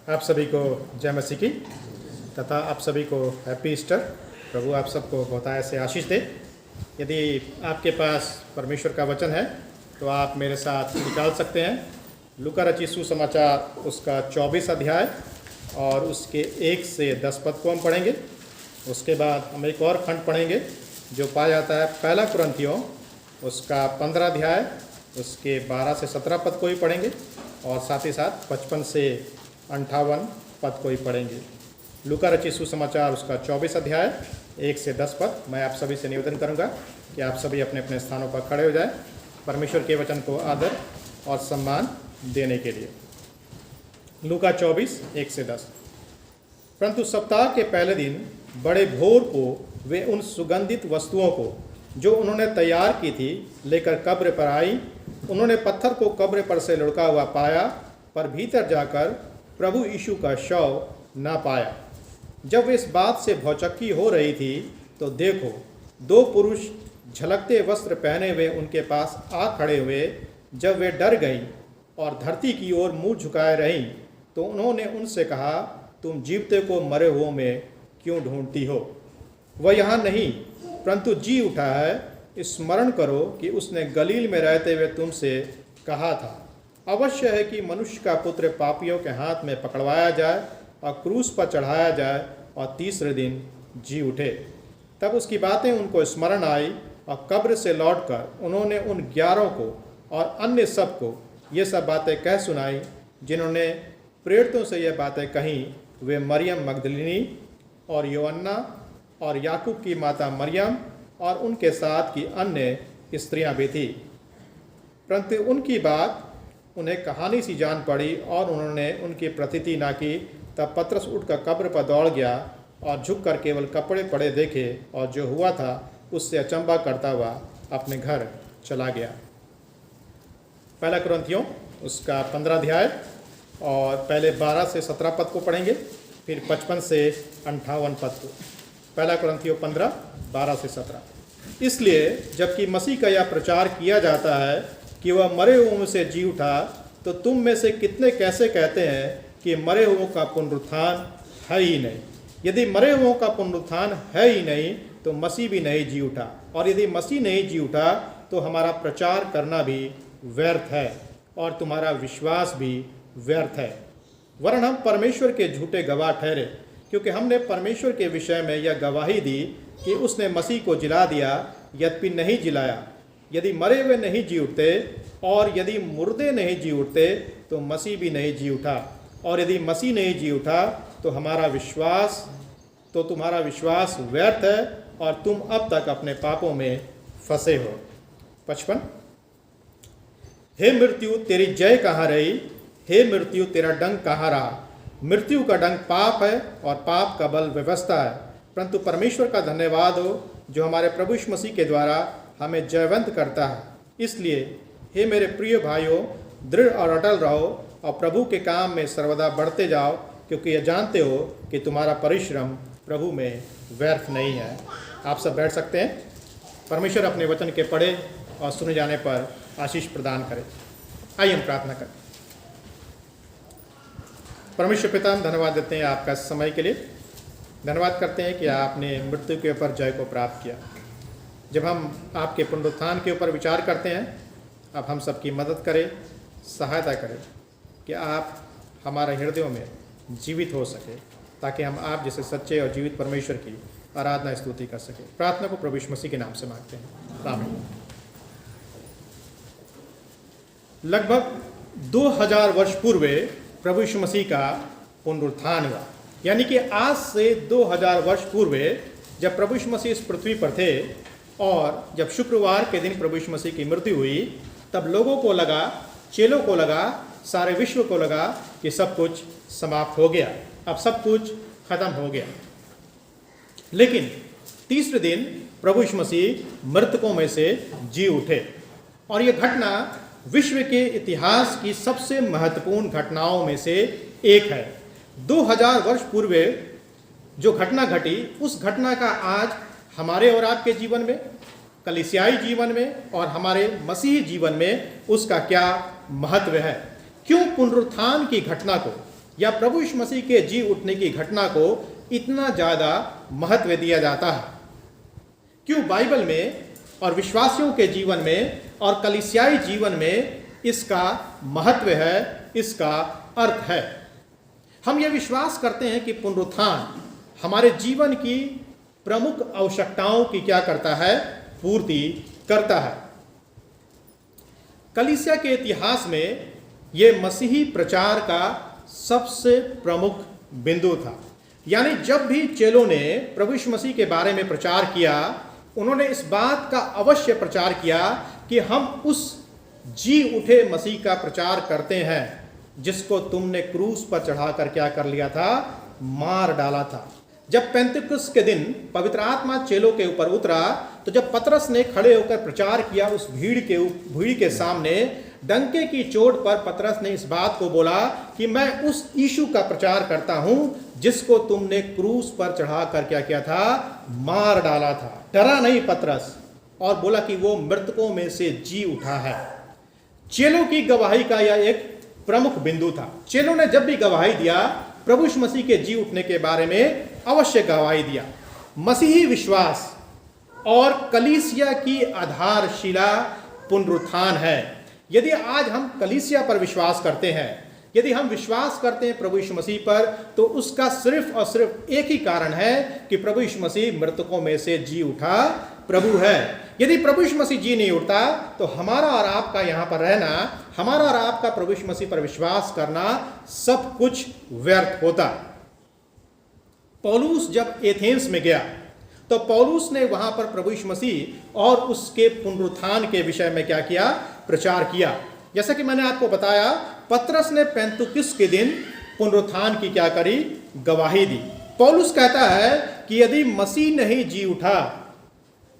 आप सभी को जय मसीह की तथा आप सभी को हैप्पी ईस्टर। प्रभु आप सबको बहुतायत से आशीष दे। यदि आपके पास परमेश्वर का वचन है तो आप मेरे साथ निकाल सकते हैं लूका रचित सुसमाचार उसका 24 अध्याय और उसके 1 से 10 पद को हम पढ़ेंगे। उसके बाद हम एक और खंड पढ़ेंगे जो पाया जाता है पहला कुरिन्थियों उसका 15 अध्याय उसके 12 से 17 पद को ही पढ़ेंगे और साथ ही साथ 55 से 58 पद को ही पढ़ेंगे। लूका रचित सुसमाचार उसका 24 अध्याय 1 से 10 पद। मैं आप सभी से निवेदन करूंगा कि आप सभी अपने अपने स्थानों पर खड़े हो जाएं परमेश्वर के वचन को आदर और सम्मान देने के लिए। लूका 24 1 से 10। परंतु सप्ताह के पहले दिन बड़े भोर को वे उन सुगंधित वस्तुओं को जो उन्होंने तैयार की थी लेकर कब्र पर आई। उन्होंने पत्थर को कब्र पर से लुढ़का हुआ पाया, पर भीतर जाकर प्रभु यीशु का शव न पाया। जब वे इस बात से भौचक्की हो रही थी तो देखो, 2 पुरुष झलकते वस्त्र पहने हुए उनके पास आ खड़े हुए। जब वे डर गई और धरती की ओर मुंह झुकाए रहीं तो उन्होंने उनसे कहा, तुम जीवते को मरे हुओं में क्यों ढूंढती हो? वह यहाँ नहीं परंतु जी उठा है। स्मरण करो कि उसने गलील में रहते हुए तुमसे कहा था, अवश्य है कि मनुष्य का पुत्र पापियों के हाथ में पकड़वाया जाए और क्रूस पर चढ़ाया जाए और तीसरे दिन जी उठे। तब उसकी बातें उनको स्मरण आई और कब्र से लौटकर उन्होंने उन 11 को और अन्य सब को ये सब बातें कह सुनाई जिन्होंने प्रेरितों से ये बातें कहीं। वे मरियम मगदलिनी और योअन्ना और याकूब की माता मरियम और उनके साथ की अन्य स्त्रियां भी थी। परंतु उनकी बात उन्हें कहानी सी जान पड़ी और उन्होंने उनकी प्रतीति ना की। तब पतरस उठकर कब्र पर दौड़ गया और झुककर केवल कपड़े पड़े देखे और जो हुआ था उससे अचंभा करता हुआ अपने घर चला गया। पहला कुरिन्थियों उसका 15 अध्याय और पहले 12 से 17 पद को पढ़ेंगे, फिर 55 से 58 पद को। पहला कुरिन्थियों 15 12 से 17। इसलिए जबकि मसीह का यह प्रचार किया जाता है कि वह मरे हुओं में से जी उठा, तो तुम में से कितने कैसे कहते हैं कि मरे हुओं का पुनरुत्थान है ही नहीं? यदि मरे हुओं का पुनरुत्थान है ही नहीं तो मसीह भी नहीं जी उठा, और यदि मसीह नहीं जी उठा तो हमारा प्रचार करना भी व्यर्थ है और तुम्हारा विश्वास भी व्यर्थ है। वरन हम परमेश्वर के झूठे गवाह ठहरे, क्योंकि हमने परमेश्वर के विषय में यह गवाही दी कि उसने मसीह को जिला दिया, यद्यपि नहीं जिलाया। यदि मरे हुए नहीं जी उठते और यदि मुर्दे नहीं जी उठते तो मसीह भी नहीं जी उठा, और यदि मसीह नहीं जी उठा तो तुम्हारा विश्वास व्यर्थ है और तुम अब तक अपने पापों में फंसे हो। 55। हे मृत्यु तेरी जय कहाँ रही? हे मृत्यु तेरा डंक कहाँ रहा? मृत्यु का डंक पाप है और पाप का बल व्यवस्था है, परंतु परमेश्वर का धन्यवाद हो जो हमारे प्रभु यीशु मसीह के द्वारा हमें जयवंत करता है। इसलिए हे मेरे प्रिय भाइयों, दृढ़ और अटल रहो और प्रभु के काम में सर्वदा बढ़ते जाओ, क्योंकि यह जानते हो कि तुम्हारा परिश्रम प्रभु में व्यर्थ नहीं है। आप सब बैठ सकते हैं। परमेश्वर अपने वचन के पढ़े और सुने जाने पर आशीष प्रदान करे। आइए हम प्रार्थना करें। परमेश्वर पिता, हम धन्यवाद देते हैं आपका समय के लिए। धन्यवाद करते हैं कि आपने मृत्यु के ऊपर जय को प्राप्त किया। जब हम आपके पुनरुत्थान के ऊपर विचार करते हैं, आप हम सबकी मदद करें, सहायता करें कि आप हमारे हृदयों में जीवित हो सके, ताकि हम आप जैसे सच्चे और जीवित परमेश्वर की आराधना स्तुति कर सके। प्रार्थना को प्रभु यीशु मसीह के नाम से मांगते हैं, आमीन। लगभग 2000 वर्ष पूर्व प्रभु यीशु मसीह का पुनरुत्थान हुआ। यानी कि आज से 2000 वर्ष पूर्व जब प्रभु यीशु मसीह इस पृथ्वी पर थे और जब शुक्रवार के दिन प्रभु यीशु मसीह की मृत्यु हुई, तब लोगों को लगा, चेलों को लगा, सारे विश्व को लगा कि सब कुछ समाप्त हो गया, अब सब कुछ खत्म हो गया। लेकिन तीसरे दिन प्रभु यीशु मसीह मृतकों में से जी उठे, और यह घटना विश्व के इतिहास की सबसे महत्वपूर्ण घटनाओं में से एक है। 2000 वर्ष पूर्व जो घटना घटी, उस घटना का आज हमारे और आपके जीवन में, कलीसियाई जीवन में और हमारे मसीही जीवन में उसका क्या महत्व है। क्यों पुनरुत्थान की घटना को या प्रभु यीशु मसीह के जी उठने की घटना को इतना ज़्यादा महत्व दिया जाता है? क्यों बाइबल में और विश्वासियों के जीवन में और कलीसियाई जीवन में इसका महत्व है, इसका अर्थ है? हम ये विश्वास करते हैं कि पुनरुत्थान हमारे जीवन की प्रमुख आवश्यकताओं की क्या करता है? पूर्ति करता है। कलीसिया के इतिहास में यह मसीही प्रचार का सबसे प्रमुख बिंदु था। यानी जब भी चेलों ने प्रभु यीशु मसीह के बारे में प्रचार किया, उन्होंने इस बात का अवश्य प्रचार किया कि हम उस जी उठे मसीह का प्रचार करते हैं जिसको तुमने क्रूस पर चढ़ाकर क्या कर लिया था? मार डाला था। जब पेंतिकुस्त के दिन पवित्र आत्मा चेलों के ऊपर उतरा, तो जब पतरस ने खड़े होकर प्रचार किया उस भीड़ के सामने, डंके की चोट पर पतरस ने इस बात को बोला कि मैं उस यीशु का प्रचार करता हूं जिसको तुमने क्रूस पर चढ़ाकर क्या किया था? मार डाला था। डरा नहीं पतरस और बोला कि वो मृतकों में से जी उठा है। चेलों की गवाही का यह एक प्रमुख बिंदु था। चेलों ने जब भी गवाही दिया, प्रभु यीशु मसीह के जी उठने के बारे में अवश्य गवाही दिया। मसीही विश्वास और कलीसिया की आधारशिला पुनरुत्थान है। यदि आज हम कलीसिया पर विश्वास करते हैं, यदि हम विश्वास करते हैं प्रभु यीशु मसीह पर, तो उसका सिर्फ और सिर्फ एक ही कारण है कि प्रभु यीशु मसीह मृतकों में से जी उठा प्रभु है। यदि प्रभु यीशु मसीह जी नहीं उठता, तो हमारा और आपका यहाँ पर रहना, हमारा और आपका प्रभु यीशु मसीह पर विश्वास करना सब कुछ व्यर्थ होता। पौलुस जब एथेंस में गया, तो पौलुस ने वहां पर प्रभु यीशु मसीह और उसके पुनरुत्थान के विषय में क्या किया? प्रचार किया। जैसा कि मैंने आपको बताया, पतरस ने पेंतुकिस के दिन पुनरुत्थान की क्या करी? गवाही दी। पौलुस कहता है कि यदि मसीह नहीं जी उठा,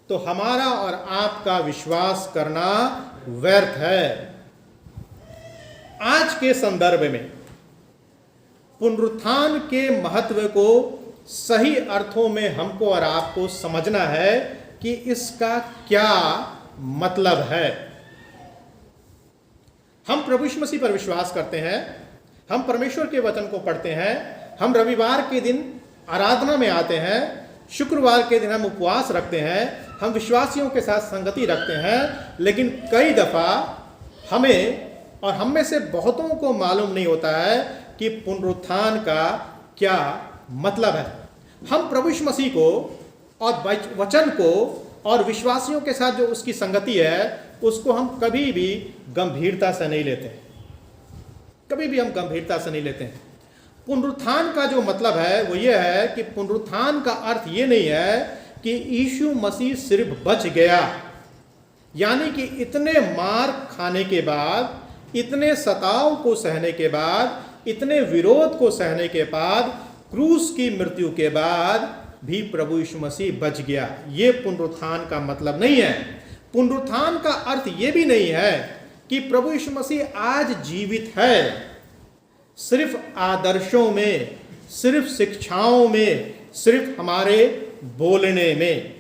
तो हमारा और आपका विश्वास करना व्यर्थ है। आज के संदर्भ में पुनरुत्थान के महत्व को सही अर्थों में हमको और आपको समझना है कि इसका क्या मतलब है। हम प्रभु यीशु मसीह पर विश्वास करते हैं, हम परमेश्वर के वचन को पढ़ते हैं, हम रविवार के दिन आराधना में आते हैं, शुक्रवार के दिन हम उपवास रखते हैं, हम विश्वासियों के साथ संगति रखते हैं, लेकिन कई दफ़ा हमें और हम में से बहुतों को मालूम नहीं होता है कि पुनरुत्थान का क्या मतलब है। हम प्रभु यीशु मसीह को और वचन को और विश्वासियों के साथ जो उसकी संगति है, उसको हम कभी भी गंभीरता से नहीं लेते, कभी भी हम गंभीरता से नहीं लेते हैं। पुनरुत्थान का जो मतलब है वो ये है कि पुनरुत्थान का अर्थ ये नहीं है कि यीशु मसीह सिर्फ बच गया, यानी कि इतने मार खाने के बाद, इतने सताव को सहने के बाद, इतने विरोध को सहने के बाद, क्रूस की मृत्यु के बाद भी प्रभु यीशु मसीह बच गया। ये पुनरुत्थान का मतलब नहीं है। पुनरुत्थान का अर्थ ये भी नहीं है कि प्रभु यीशु मसीह आज जीवित है सिर्फ आदर्शों में, सिर्फ शिक्षाओं में, सिर्फ हमारे बोलने में।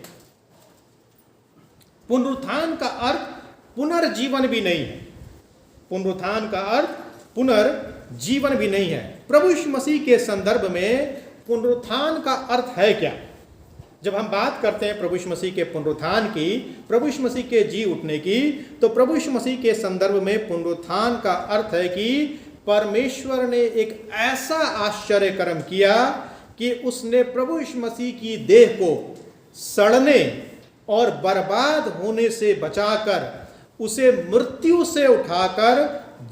पुनरुत्थान का अर्थ पुनर्जीवन भी नहीं है। पुनरुत्थान का अर्थ पुनर्जीवन भी नहीं है। प्रभु यीशु मसीह के संदर्भ में पुनरुत्थान का अर्थ है क्या? जब हम बात करते हैं प्रभु यीशु मसीह के पुनरुत्थान की, प्रभु यीशु मसीह के जी उठने की, तो प्रभु यीशु मसीह के संदर्भ में पुनरुत्थान का अर्थ है कि परमेश्वर ने एक ऐसा आश्चर्य कर्म किया कि उसने प्रभु यीशु मसीह की देह को सड़ने और बर्बाद होने से बचाकर उसे मृत्यु से उठाकर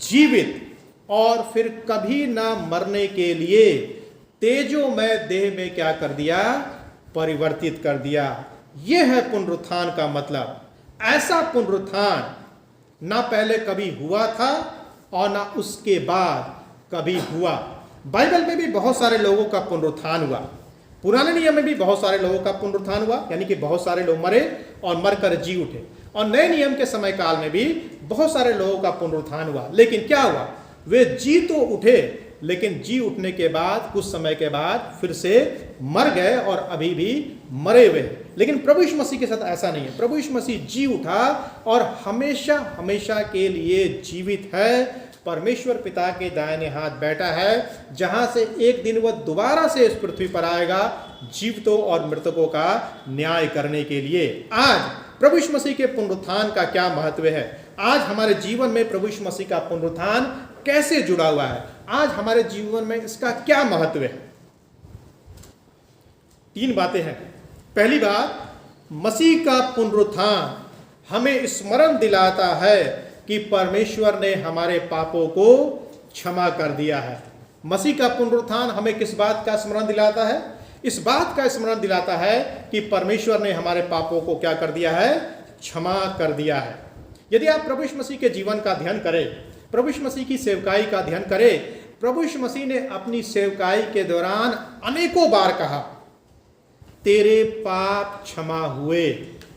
जीवित और फिर कभी ना मरने के लिए तेजोमय देह में क्या कर दिया? परिवर्तित कर दिया। यह है पुनरुत्थान का मतलब। ऐसा पुनरुत्थान ना पहले कभी हुआ था और ना उसके बाद कभी हुआ। बाइबल में भी बहुत सारे लोगों का पुनरुत्थान हुआ, पुराने नियम में भी बहुत सारे लोगों का पुनरुत्थान हुआ, यानी कि बहुत सारे लोग मरे और मरकर जी उठे, और नए नियम के समय काल में भी बहुत सारे लोगों का पुनरुत्थान हुआ। लेकिन क्या हुआ? वे जी तो उठे, लेकिन जी उठने के बाद कुछ समय के बाद फिर से मर गए और अभी भी मरे हुए। लेकिन प्रभु यीशु मसीह के साथ ऐसा नहीं है। प्रभु यीशु मसीह जी उठा और हमेशा हमेशा के लिए जीवित है। परमेश्वर पिता के दाहिने हाथ बैठा है, जहां से एक दिन वह दोबारा से इस पृथ्वी पर आएगा जीवितों और मृतकों का न्याय करने के लिए। आज प्रभु यीशु मसीह के पुनरुत्थान का क्या महत्व है? आज हमारे जीवन में प्रभु यीशु मसीह का पुनरुत्थान कैसे जुड़ा हुआ है? आज हमारे जीवन में इसका क्या महत्व है? 3 बातें हैं। पहली बात, मसीह का पुनरुत्थान हमें स्मरण दिलाता है कि परमेश्वर ने हमारे पापों को क्षमा कर दिया है। मसीह का पुनरुत्थान हमें किस बात का स्मरण दिलाता है? इस बात का स्मरण दिलाता है कि परमेश्वर ने हमारे पापों को क्या कर दिया है? क्षमा कर दिया है। यदि आप प्रभु यीशु मसीह के जीवन का अध्ययन करें, प्रभु यीशु मसीह की सेवकाई का अध्ययन करें, प्रभु यीशु मसीह ने अपनी सेवकाई के दौरान अनेकों बार कहा, तेरे पाप क्षमा हुए।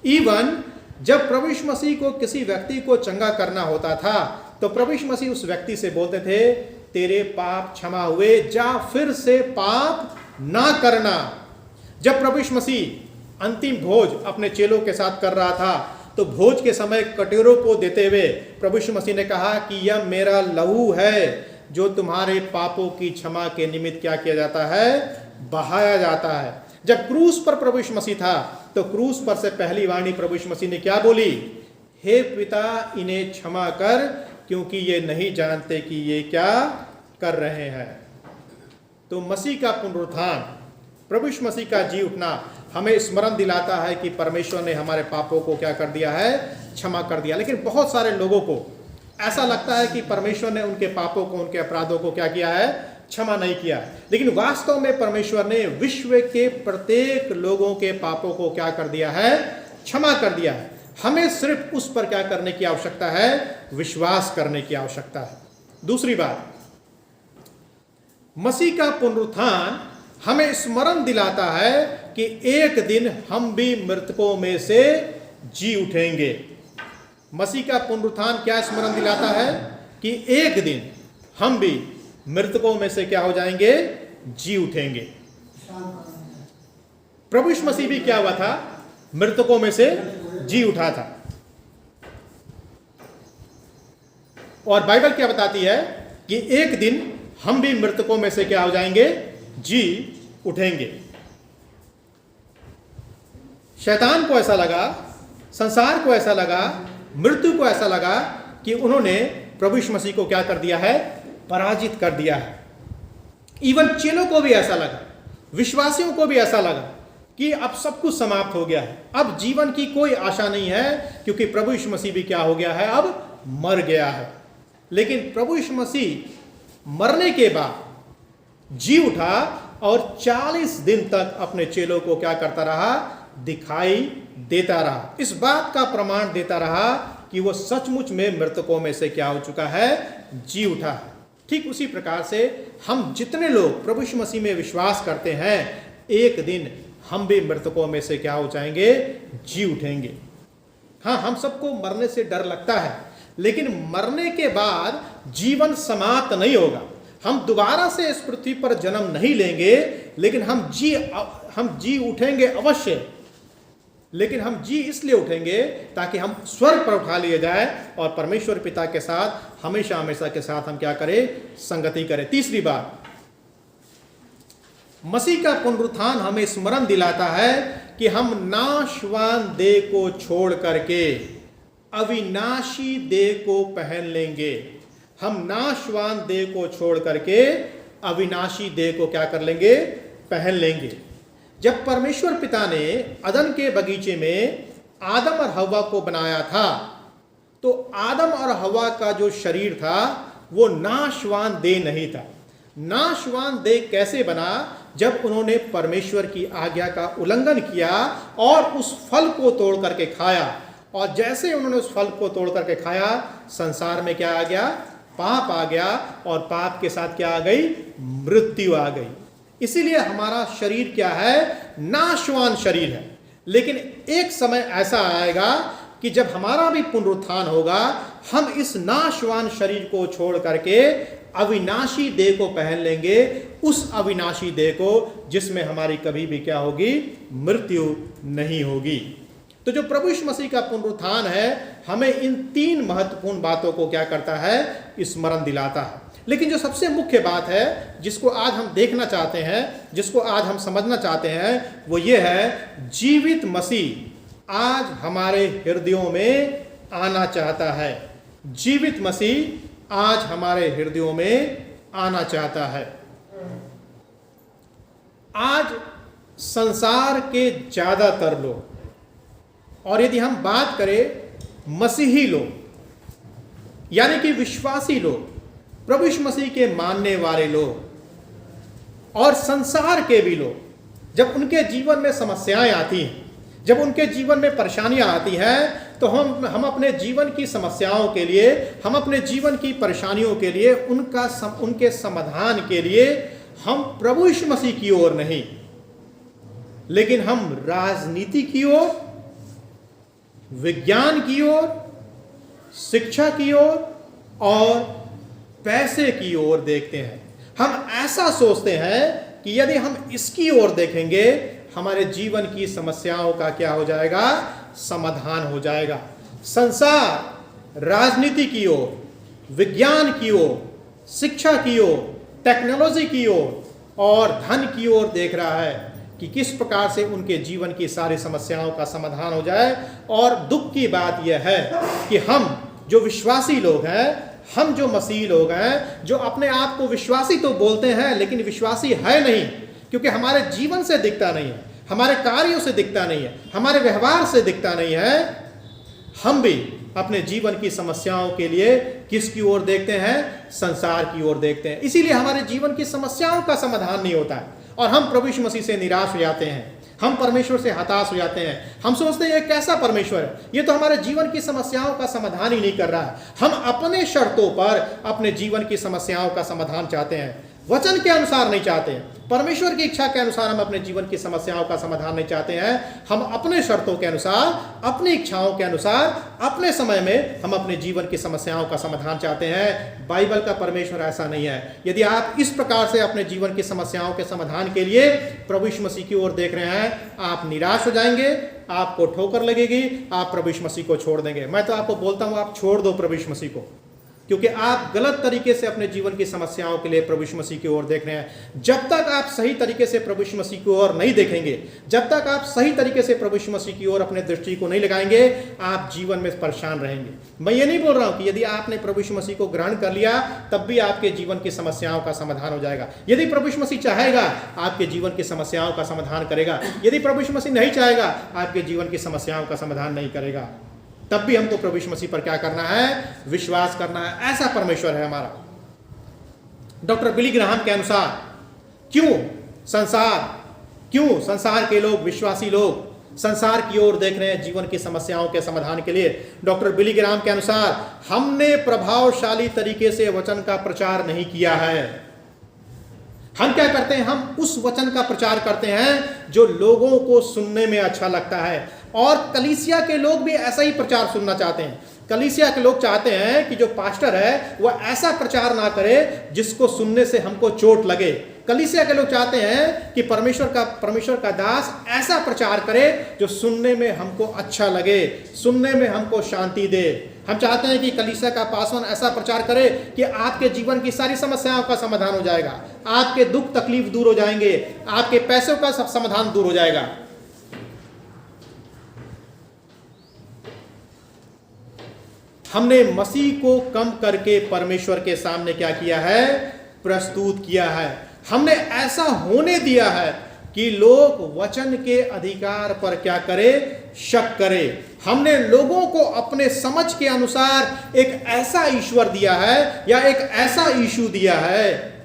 इवन जब प्रभु यीशु मसीह को किसी व्यक्ति को चंगा करना होता था तो प्रभु यीशु मसीह उस व्यक्ति से बोलते थे, तेरे पाप क्षमा हुए, जा फिर से पाप ना करना। जब प्रभु यीशु मसीह अंतिम भोज अपने चेलों के साथ कर रहा था तो भोज के समय कटोरों को देते हुए प्रभु यीशु मसीह ने कहा कि यह मेरा लहू है जो तुम्हारे पापों की क्षमा के निमित्त क्या किया जाता है? बहाया जाता है। जब क्रूस पर प्रभु यीशु मसीह था तो क्रूस पर से पहली वाणी प्रभु यीशु मसीह ने क्या बोली? हे पिता, इन्हें क्षमा कर, क्योंकि ये नहीं जानते कि ये क्या कर रहे हैं। तो मसीह का पुनरुत्थान, प्रभु यीशु मसीह का जी उठना हमें स्मरण दिलाता है कि परमेश्वर ने हमारे पापों को क्या कर दिया है? क्षमा कर दिया। लेकिन बहुत सारे लोगों को ऐसा लगता है कि परमेश्वर ने उनके पापों को, उनके अपराधों को क्या किया है? क्षमा नहीं किया। लेकिन वास्तव में परमेश्वर ने विश्व के प्रत्येक लोगों के पापों को क्या कर दिया है? क्षमा कर दिया है। हमें सिर्फ उस पर क्या करने की आवश्यकता है? विश्वास करने की आवश्यकता है। दूसरी बात, मसीह का पुनरुत्थान हमें स्मरण दिलाता है कि एक दिन हम भी मृतकों में से जी उठेंगे। मसीह का पुनरुत्थान क्या स्मरण दिलाता है? कि एक दिन हम भी मृतकों में से क्या हो जाएंगे? जी उठेंगे। प्रभु यीशु मसीह भी क्या हुआ था? मृतकों में से जी उठा था। और बाइबल क्या बताती है? कि एक दिन हम भी मृतकों में से क्या हो जाएंगे? जी उठेंगे। शैतान को ऐसा लगा, संसार को ऐसा लगा, मृत्यु को ऐसा लगा कि उन्होंने प्रभु यीशु मसीह को क्या कर दिया है? पराजित कर दिया है। इवन चेलों को भी ऐसा लगा, विश्वासियों को भी ऐसा लगा कि अब सब कुछ समाप्त हो गया है, अब जीवन की कोई आशा नहीं है, क्योंकि प्रभु यीशु मसीह भी क्या हो गया है? अब मर गया है। लेकिन प्रभु यीशु मसीह मरने के बाद जी उठा और 40 दिन तक अपने चेलों को क्या करता रहा? दिखाई देता रहा। इस बात का प्रमाण देता रहा कि वो सचमुच में मृतकों में से क्या हो चुका है? जी उठा है। ठीक उसी प्रकार से हम जितने लोग प्रभु यीशु मसीह में विश्वास करते हैं, एक दिन हम भी मृतकों में से क्या हो जाएंगे? जी उठेंगे। हाँ, हम सबको मरने से डर लगता है, लेकिन मरने के बाद जीवन समाप्त नहीं होगा। हम दोबारा से इस पृथ्वी पर जन्म नहीं लेंगे, लेकिन हम जी उठेंगे अवश्य। लेकिन हम जी इसलिए उठेंगे ताकि हम स्वर्ग पर उठा लिए जाए और परमेश्वर पिता के साथ हमेशा हमेशा के साथ हम क्या करें? संगति करें। तीसरी बात, मसीह का पुनरुत्थान हमें स्मरण दिलाता है कि हम नाशवान देह को छोड़ करके अविनाशी देह को पहन लेंगे। हम नाशवान देह को छोड़ करके अविनाशी देह को क्या कर लेंगे? पहन लेंगे। जब परमेश्वर पिता ने अदन के बगीचे में आदम और हव्वा को बनाया था, तो आदम और हव्वा का जो शरीर था वो नाशवान देह नहीं था। नाशवान देह कैसे बना? जब उन्होंने परमेश्वर की आज्ञा का उल्लंघन किया और उस फल को तोड़ करके खाया। और जैसे उन्होंने उस फल को तोड़ करके खाया, संसार में क्या आ गया? पाप आ गया। और पाप के साथ क्या आ गई? मृत्यु आ गई। इसीलिए हमारा शरीर क्या है? नाशवान शरीर है। लेकिन एक समय ऐसा आएगा कि जब हमारा भी पुनरुत्थान होगा, हम इस नाशवान शरीर को छोड़ करके अविनाशी देह को पहन लेंगे, उस अविनाशी देह को जिसमें हमारी कभी भी क्या होगी? मृत्यु नहीं होगी। तो जो प्रभु यीशु मसीह का पुनरुत्थान है हमें इन 3 महत्वपूर्ण बातों को क्या करता है, स्मरण दिलाता है। लेकिन जो सबसे मुख्य बात है जिसको आज हम देखना चाहते हैं, जिसको आज हम समझना चाहते हैं, वो ये है जीवित मसीह आज हमारे हृदयों में आना चाहता है। जीवित मसीह आज हमारे हृदयों में आना चाहता है। आज संसार के ज्यादातर लोग, और यदि हम बात करें मसीही लोग यानी कि विश्वासी लोग, प्रभु यीशु मसीह के मानने वाले लोग और संसार के भी लोग, जब उनके जीवन में समस्याएं आती हैं, जब उनके जीवन में परेशानियां आती हैं, तो हम अपने जीवन की समस्याओं के लिए, हम अपने जीवन की परेशानियों के लिए, उनके समाधान के लिए हम प्रभु यीशु मसीह की ओर नहीं, लेकिन हम राजनीति की ओर, विज्ञान की ओर, शिक्षा की ओर और पैसे की ओर देखते हैं। हम ऐसा सोचते हैं कि यदि हम इसकी ओर देखेंगे हमारे जीवन की समस्याओं का क्या हो जाएगा, समाधान हो जाएगा। संसार राजनीति की ओर, विज्ञान की ओर, शिक्षा की ओर, टेक्नोलॉजी की ओर और धन की ओर देख रहा है कि किस प्रकार से उनके जीवन की सारी समस्याओं का समाधान हो जाए। और दुख की बात यह है कि हम जो विश्वासी लोग हैं, हम जो मसीह लोग हैं, जो अपने आप को विश्वासी तो बोलते हैं लेकिन विश्वासी है नहीं, क्योंकि हमारे जीवन से दिखता नहीं है, हमारे कार्यों से दिखता नहीं है, हमारे व्यवहार से दिखता नहीं है, हम भी अपने जीवन की समस्याओं के लिए किसकी ओर देखते हैं, संसार की ओर देखते हैं। इसीलिए हमारे जीवन की समस्याओं का समाधान नहीं होता है और हम प्रभु यीशु मसीह से निराश हो जाते हैं, हम परमेश्वर से हताश हो जाते हैं। हम सोचते हैं ये कैसा परमेश्वर है, ये तो हमारे जीवन की समस्याओं का समाधान ही नहीं कर रहा है। हम अपने शर्तों पर अपने जीवन की समस्याओं का समाधान चाहते हैं, वचन के अनुसार नहीं चाहते हैं, परमेश्वर की इच्छा के अनुसार हम अपने जीवन की समस्याओं का समाधान नहीं चाहते हैं। हम अपने शर्तों के अनुसार, अपनी इच्छाओं के अनुसार, अपने समय में हम अपने जीवन की समस्याओं का समाधान चाहते हैं। बाइबल का परमेश्वर ऐसा नहीं है। यदि आप इस प्रकार से अपने जीवन की समस्याओं के समाधान के लिए प्रभु यीशु मसीह की ओर देख रहे हैं, आप निराश हो जाएंगे, आपको ठोकर लगेगी, आप प्रभु यीशु मसीह को छोड़ देंगे। मैं तो आपको बोलता हूं, आप छोड़ दो प्रभु यीशु मसीह को, क्योंकि आप गलत तरीके से अपने जीवन की समस्याओं के लिए प्रभु यीशु मसीह की ओर देख रहे हैं। जब तक आप सही तरीके से प्रभु यीशु मसीह की ओर नहीं देखेंगे, जब तक आप सही तरीके से प्रभु यीशु मसीह की ओर अपने दृष्टि को नहीं लगाएंगे, आप जीवन में परेशान रहेंगे। मैं ये नहीं बोल रहा हूं कि यदि आपने प्रभु यीशु मसीह को ग्रहण कर लिया तब भी आपके जीवन की समस्याओं का समाधान हो जाएगा। यदि प्रभु यीशु मसीह चाहेगा आपके जीवन की समस्याओं का समाधान करेगा, यदि प्रभु यीशु मसीह नहीं चाहेगा आपके जीवन की समस्याओं का समाधान नहीं करेगा। तब भी हमको प्रभु यीशु मसीह पर क्या करना है, विश्वास करना है। ऐसा परमेश्वर है हमारा। डॉक्टर बिली ग्राहम के अनुसार क्यों संसार के लोग, विश्वासी लोग संसार की ओर देख रहे हैं जीवन की समस्याओं के समाधान के लिए? डॉक्टर बिली ग्राहम के अनुसार हमने प्रभावशाली तरीके से वचन का प्रचार नहीं किया है। हम क्या करते हैं, हम उस वचन का प्रचार करते हैं जो लोगों को सुनने में अच्छा लगता है, और कलीसिया के लोग भी ऐसा ही प्रचार सुनना चाहते हैं। कलीसिया के लोग चाहते हैं कि जो पास्टर है वह ऐसा प्रचार ना करे जिसको सुनने से हमको चोट लगे। कलीसिया के लोग चाहते हैं कि परमेश्वर का दास ऐसा प्रचार करे जो सुनने में हमको अच्छा लगे, सुनने में हमको शांति दे। हम चाहते हैं कि कलीसिया का पासवान ऐसा प्रचार करे कि आपके जीवन की सारी समस्याओं का समाधान हो जाएगा, आपके दुख तकलीफ दूर हो जाएंगे, आपके पैसों का सब समाधान दूर हो जाएगा। हमने मसीह को कम करके परमेश्वर के सामने क्या किया है, प्रस्तुत किया है। हमने ऐसा होने दिया है कि लोग वचन के अधिकार पर क्या करे, शक करे। हमने लोगों को अपने समझ के अनुसार एक ऐसा ईश्वर दिया है या एक ऐसा यीशु दिया है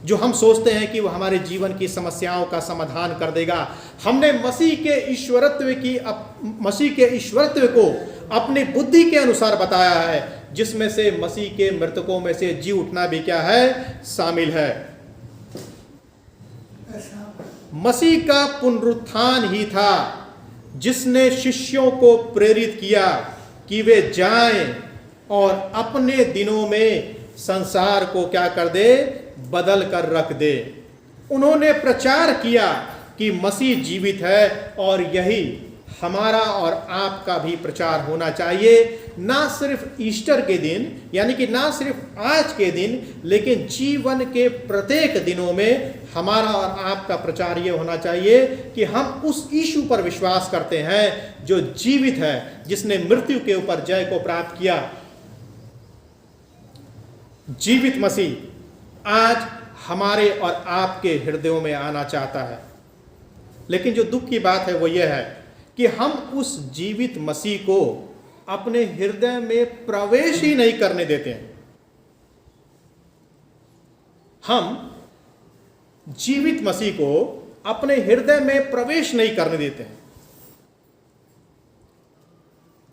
जो हम सोचते हैं कि वह हमारे जीवन की समस्याओं का समाधान कर देगा। हमने मसीह के ईश्वरत्व को अपनी बुद्धि के अनुसार बताया है, जिसमें से मसीह के मृतकों में से जी उठना भी क्या है, शामिल है। मसीह का पुनरुत्थान ही था जिसने शिष्यों को प्रेरित किया कि वे जाएं और अपने दिनों में संसार को क्या कर दे, बदल कर रख दे। उन्होंने प्रचार किया कि मसीह जीवित है और यही हमारा और आपका भी प्रचार होना चाहिए, ना सिर्फ ईस्टर के दिन, यानी कि ना सिर्फ आज के दिन, लेकिन जीवन के प्रत्येक दिनों में हमारा और आपका प्रचार ये होना चाहिए कि हम उस यीशु पर विश्वास करते हैं जो जीवित है, जिसने मृत्यु के ऊपर जय को प्राप्त किया। जीवित मसीह आज हमारे और आपके हृदयों में आना चाहता है, लेकिन जो दुख की बात है वो ये है कि हम उस जीवित मसीह को अपने हृदय में प्रवेश ही नहीं करने देते हैं। हम जीवित मसीह को अपने हृदय में प्रवेश नहीं करने देते हैं।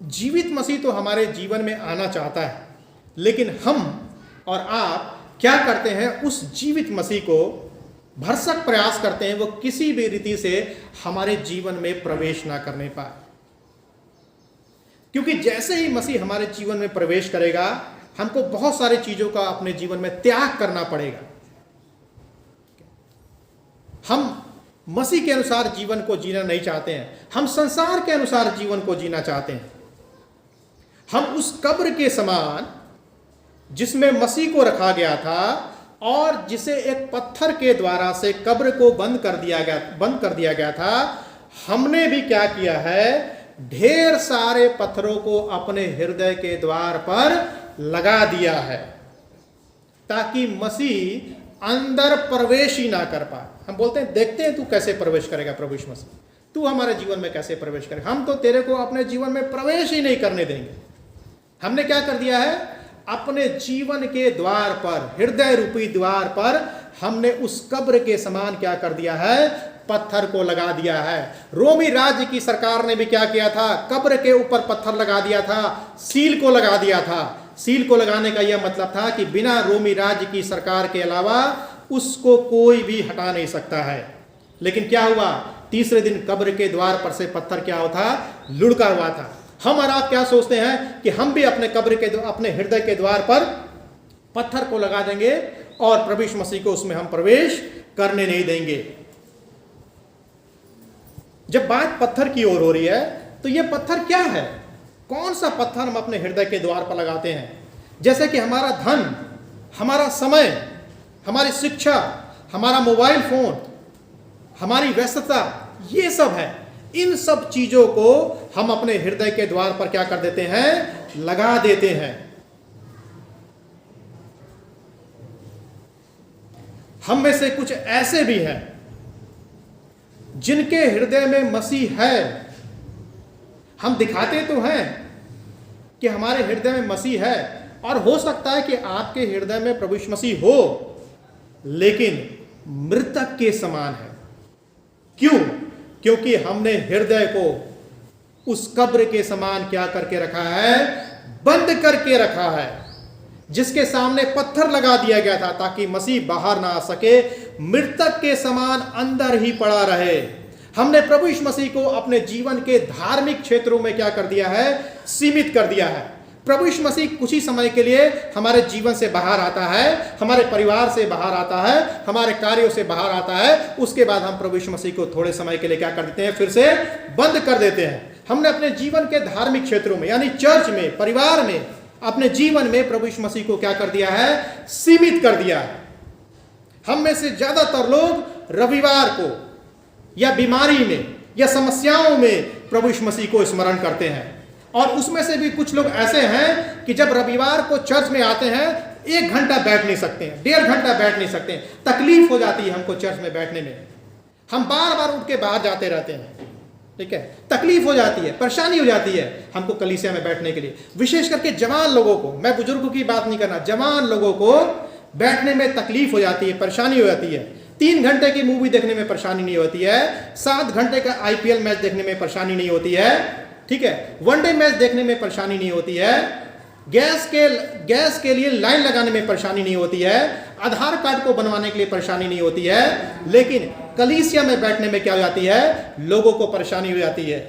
जीवित मसीह तो हमारे जीवन में आना चाहता है, लेकिन हम और आप क्या करते हैं, उस जीवित मसीह को भरसक प्रयास करते हैं वो किसी भी रीति से हमारे जीवन में प्रवेश ना करने पाए। क्योंकि जैसे ही मसीह हमारे जीवन में प्रवेश करेगा, हमको बहुत सारी चीजों का अपने जीवन में त्याग करना पड़ेगा। हम मसीह के अनुसार जीवन को जीना नहीं चाहते हैं, हम संसार के अनुसार जीवन को जीना चाहते हैं। हम उस कब्र के समान जिसमें मसीह को रखा गया था और जिसे एक पत्थर के द्वारा से कब्र को बंद कर दिया गया था, हमने भी क्या किया है, ढेर सारे पत्थरों को अपने हृदय के द्वार पर लगा दिया है, ताकि मसीह अंदर प्रवेश ही ना कर पाए। हम बोलते हैं देखते हैं तू कैसे प्रवेश करेगा प्रभु यीशु मसीह, तू हमारे जीवन में कैसे प्रवेश करेगा। हम तो तेरे को अपने जीवन में प्रवेश ही नहीं करने देंगे। हमने क्या कर दिया है, अपने जीवन के द्वार पर, हृदय रूपी द्वार पर हमने उस कब्र के समान क्या कर दिया है, पत्थर को लगा दिया है। रोमी राज्य की सरकार ने भी क्या किया था, कब्र के ऊपर पत्थर लगा दिया था, सील को लगा दिया था। सील को लगाने का यह मतलब था कि बिना रोमी राज्य की सरकार के अलावा उसको कोई भी हटा नहीं सकता है। लेकिन क्या हुआ, तीसरे दिन कब्र के द्वार पर से पत्थर क्या होता, लुढ़का हुआ था। हम और आप क्या सोचते हैं कि हम भी अपने अपने हृदय के द्वार पर पत्थर को लगा देंगे और प्रभु यीशु मसीह को उसमें हम प्रवेश करने नहीं देंगे। जब बात पत्थर की ओर हो रही है तो यह पत्थर क्या है, कौन सा पत्थर हम अपने हृदय के द्वार पर लगाते हैं? जैसे कि हमारा धन, हमारा समय, हमारी शिक्षा, हमारा मोबाइल फोन, हमारी व्यस्तता, ये सब है। इन सब चीजों को हम अपने हृदय के द्वार पर क्या कर देते हैं, लगा देते हैं। हम में से कुछ ऐसे भी हैं जिनके हृदय में मसीह है। हम दिखाते तो हैं कि हमारे हृदय में मसीह है, और हो सकता है कि आपके हृदय में प्रभु यीशु मसीह हो, लेकिन मृतक के समान है। क्यों? क्योंकि हमने हृदय को उस कब्र के समान क्या करके रखा है, बंद करके रखा है, जिसके सामने पत्थर लगा दिया गया था ताकि मसीह बाहर ना आ सके, मृतक के समान अंदर ही पड़ा रहे। हमने प्रभु यीशु मसीह को अपने जीवन के धार्मिक क्षेत्रों में क्या कर दिया है, सीमित कर दिया है। प्रभु यीशु मसीह कुछ ही समय के लिए हमारे जीवन से बाहर आता है, हमारे परिवार से बाहर आता है, हमारे कार्यों से बाहर आता है। उसके बाद हम प्रभु यीशु मसीह को थोड़े समय के लिए क्या कर देते हैं, फिर से बंद कर देते हैं। हमने अपने जीवन के धार्मिक क्षेत्रों में, यानी चर्च में, परिवार में, अपने जीवन में प्रभु यीशु मसीह को क्या कर दिया है, सीमित कर दिया है। हम में से ज्यादातर लोग रविवार को या बीमारी में या समस्याओं में प्रभु यीशु मसीह को स्मरण करते हैं। और उसमें से भी कुछ लोग ऐसे हैं कि जब रविवार को चर्च में आते हैं 1 घंटा बैठ नहीं सकते हैं, 1.5 घंटा बैठ नहीं सकते हैं। तकलीफ हो जाती है हमको चर्च में बैठने में, हम बार बार उठ के बाहर जाते रहते हैं। ठीक है, तकलीफ हो जाती है, परेशानी हो जाती है हमको कलीसिया में बैठने के लिए। विशेष करके जवान लोगों को, मैं बुजुर्गों की बात नहीं करना, जवान लोगों को बैठने में तकलीफ हो जाती है, परेशानी हो जाती है। 3 घंटे की मूवी देखने में परेशानी नहीं होती है, 7 घंटे का IPL मैच देखने में परेशानी नहीं होती है। ठीक है, वनडे मैच देखने में परेशानी नहीं होती है, गैस के लिए लाइन लगाने में परेशानी नहीं होती है, आधार कार्ड को बनवाने के लिए परेशानी नहीं होती है। लेकिन कलीसिया में बैठने में क्या हो जाती है, लोगों को परेशानी हो जाती है।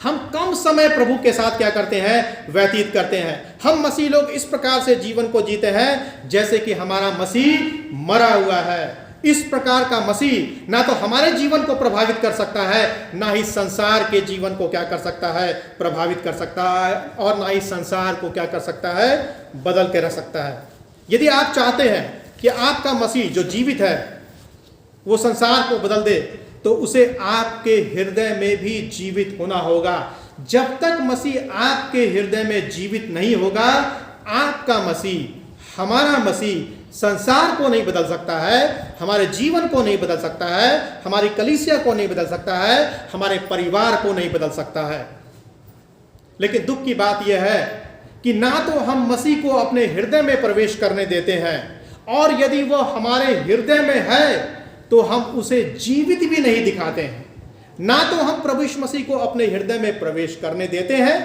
हम कम समय प्रभु के साथ क्या करते हैं, व्यतीत करते हैं। हम मसीह लोग इस प्रकार से जीवन को जीते हैं जैसे कि हमारा मसीह मरा हुआ है, इस प्रकार का मसीह ना तो हमारे जीवन को प्रभावित कर सकता है, ना ही संसार के जीवन को क्या कर सकता है, प्रभावित कर सकता है, और ना ही संसार को क्या कर सकता है, बदल के रख सकता है। यदि आप चाहते हैं कि आपका मसीह जो जीवित है वो संसार को बदल दे, तो उसे आपके हृदय में भी जीवित होना होगा। जब तक मसीह आपके हृदय में जीवित नहीं होगा, आपका मसीह, हमारा मसीह संसार को नहीं बदल सकता है, हमारे जीवन को नहीं बदल सकता है, हमारी कलीसिया को नहीं बदल सकता है, हमारे परिवार को नहीं बदल सकता है। लेकिन दुख की बात यह है कि ना तो हम मसीह को अपने हृदय में प्रवेश करने देते हैं, और यदि वह हमारे हृदय में है तो हम उसे जीवित भी नहीं दिखाते हैं। ना तो हम प्रभु यीशु मसीह को अपने हृदय में प्रवेश करने देते हैं,